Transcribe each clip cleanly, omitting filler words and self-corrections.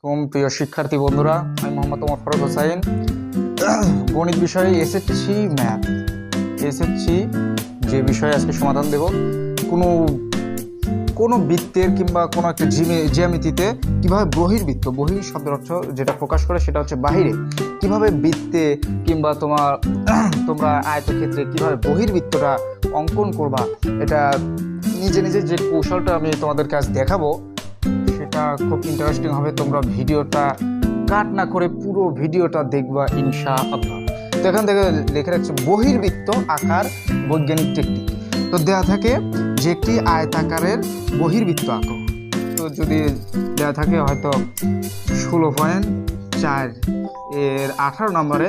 প্রিয় শিক্ষার্থী বন্ধুরা, আমি মোহাম্মদ ওমর ফারুক হোসাইন। গণিত বিষয়ে এসএসসি যে বিষয়ে আজকে সমাধান দেব, কোনো বৃত্তের কিংবা কোনো একটা জ্যামিতিতে কিভাবে বহির শব্দের অর্থ যেটা প্রকাশ করে সেটা হচ্ছে বাহিরে, কিভাবে বৃত্তে কিংবা তোমরা আয়তক্ষেত্রে কিভাবে বহির্বৃত্তটা অঙ্কন করবা, এটা নিজে যে কৌশলটা আমি তোমাদের কাছে দেখাবো সেটা খুব ইন্টারেস্টিং হবে। তোমরা ভিডিওটা কাট না করে পুরো ভিডিওটা দেখবা ইনশাআল্লাহ। তো এখান থেকে লেখা রাখছে বহির্বৃত্ত আকার বৈজ্ঞানিক টেকনিক। তো দেওয়া থাকে যে একটি আয়তাকারের বহির্বৃত্ত আঁকো। তো যদি দেওয়া থাকে হয়তো 16.4 এর 18 নম্বরে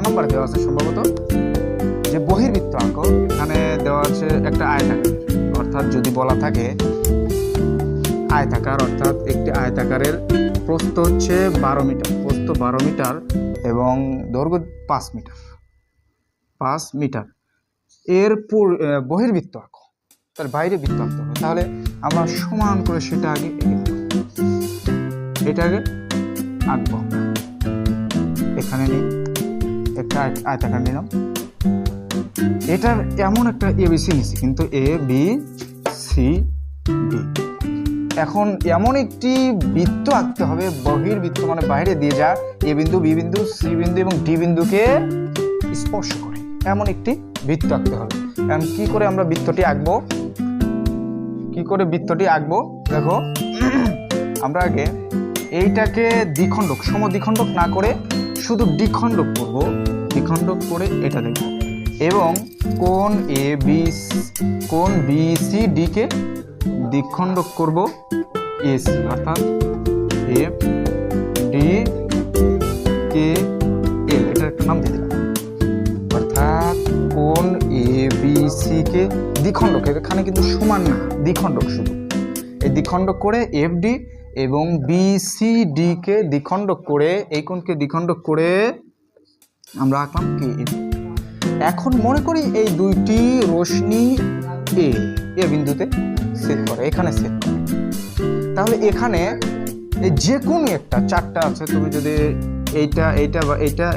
নম্বরে দেওয়া আছে সম্ভবত যে বহির্বৃত্ত আঁকো। এখানে দেওয়া আছে একটা আয়তাকার, অর্থাৎ যদি বলা থাকে আয়তাকার, অর্থাৎ একটি আয়তাকারের প্রস্থ হচ্ছে 12 মিটার এবং দৈর্ঘ্য 5 মিটার এর বহির্বৃত্ত আঁকো, তার বাইরে বৃত্ত আঁকতে হবে। তাহলে আমরা সমান করে সেটা আগে আঁকবো। এখানে নেই একটা আয়তাকার নিলাম, এটার এমন একটা এবিসি নিছি, কিন্তু ABCD। এখন এমন একটি বৃত্ত আঁকতে হবে, বহির্বৃত্ত মানে বাইরে দিয়ে যা এ বিন্দু, বি বিন্দু, সি বিন্দু এবং ডি বিন্দুকে স্পর্শ করে এমন একটি বৃত্ত আঁকতে হবে। এখন কি করে আমরা বৃত্তটি আঁকবো, দেখো আমরা আগে এইটাকে সমদ্বিখণ্ডক না করে শুধু দ্বিখণ্ডক করব। দ্বিখণ্ডক করে এটা দেখব এবং কোণ BCD কে দ্বিখণ্ডক করব AC, অর্থাৎ FDKL, এটা একটা নাম দিয়ে দিলাম। অর্থাৎ কোণ ABC কে দ্বিখণ্ডক, এখানে কিন্তু সমান না, দ্বিখণ্ডক শুধু। এই দ্বিখণ্ডক করে FD এবং BCD কে দ্বিখণ্ডক করে, এই কোণকে দ্বিখণ্ডক করে আমরা আঁকলাম KL। এখন মনে করি এই দুইটি রশ্মি এ বিন্দুতে সেট করে, এখানে সেট করে। তাহলে এখানে যে কোনো একটা, চারটা আছে, তুমি যদি এইটা বা এইটা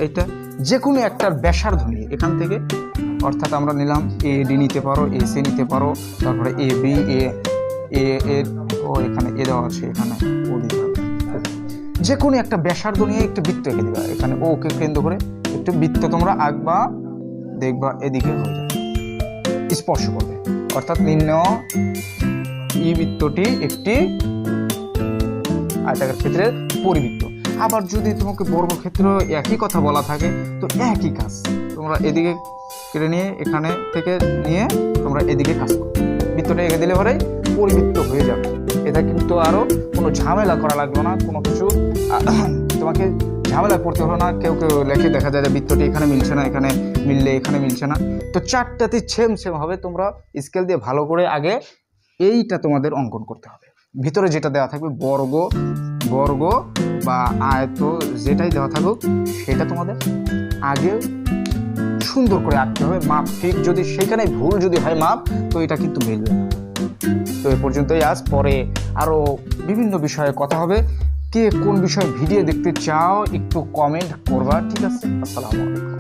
যে কোনো একটার ব্যাসার্ধ নিয়ে এখান থেকে, অর্থাৎ আমরা নিলাম AD নিতে পারো, AC নিতে পারো, তারপরে AB এখানে এ দেওয়া আছে, এখানে ও দিতে হবে। যে কোনো একটা ব্যাসার্ধ নিয়ে একটু বৃত্ত এঁকে দিবা, এখানে ওকে কেন্দ্র করে একটু বৃত্ত তোমরা আঁকবা, দেখবা এদিকে হয়ে যাবে, স্পর্শ করবে। অর্থাৎ নির্ণয় বৃত্তটি একটি আয়তাকার ক্ষেত্রের পরিবৃত্ত। আবার যদি তোমাকে বর্গক্ষেত্র একই কথা বলা থাকে তো একই কাজ, তোমরা এদিকে কেটে নিয়ে এখানে থেকে নিয়ে তোমরা এদিকে কাজ করো, বৃত্তটা এঁকে দিলে পরে পরিবৃত্ত হয়ে যাবে। এটা কিন্তু আরো কোনো ঝামেলা করা লাগলো না, কোনো কিছু তোমাকে ঝামেলা করতে হলো না। কেউ লেখে দেখা যায় যে বৃত্তটি এখানে মিলছে না, এখানে মিললে এখানে মিলছে না। তো চারটাতে সেম হবে। তোমরা স্কেল দিয়ে ভালো করে আগে এইটা তোমাদের অঙ্কন করতে হবে। ভিতরে যেটা দেওয়া থাকবে বর্গ বা আয়ত যেটাই দেওয়া থাকুক, সেটা তোমাদের আগে সুন্দর করে আঁকতে হবে। মাপ ঠিক, যদি সেখানে ভুল যদি হয় মাপ, তো এটা কিন্তু মিলবে না। তো এ পর্যন্তই আজ, পরে আরো বিভিন্ন বিষয়ে কথা হবে। কে কোন বিষয়ে ভিডিও দেখতে চাও একটু কমেন্ট করবা, ঠিক আছে? আসসালামু আলাইকুম।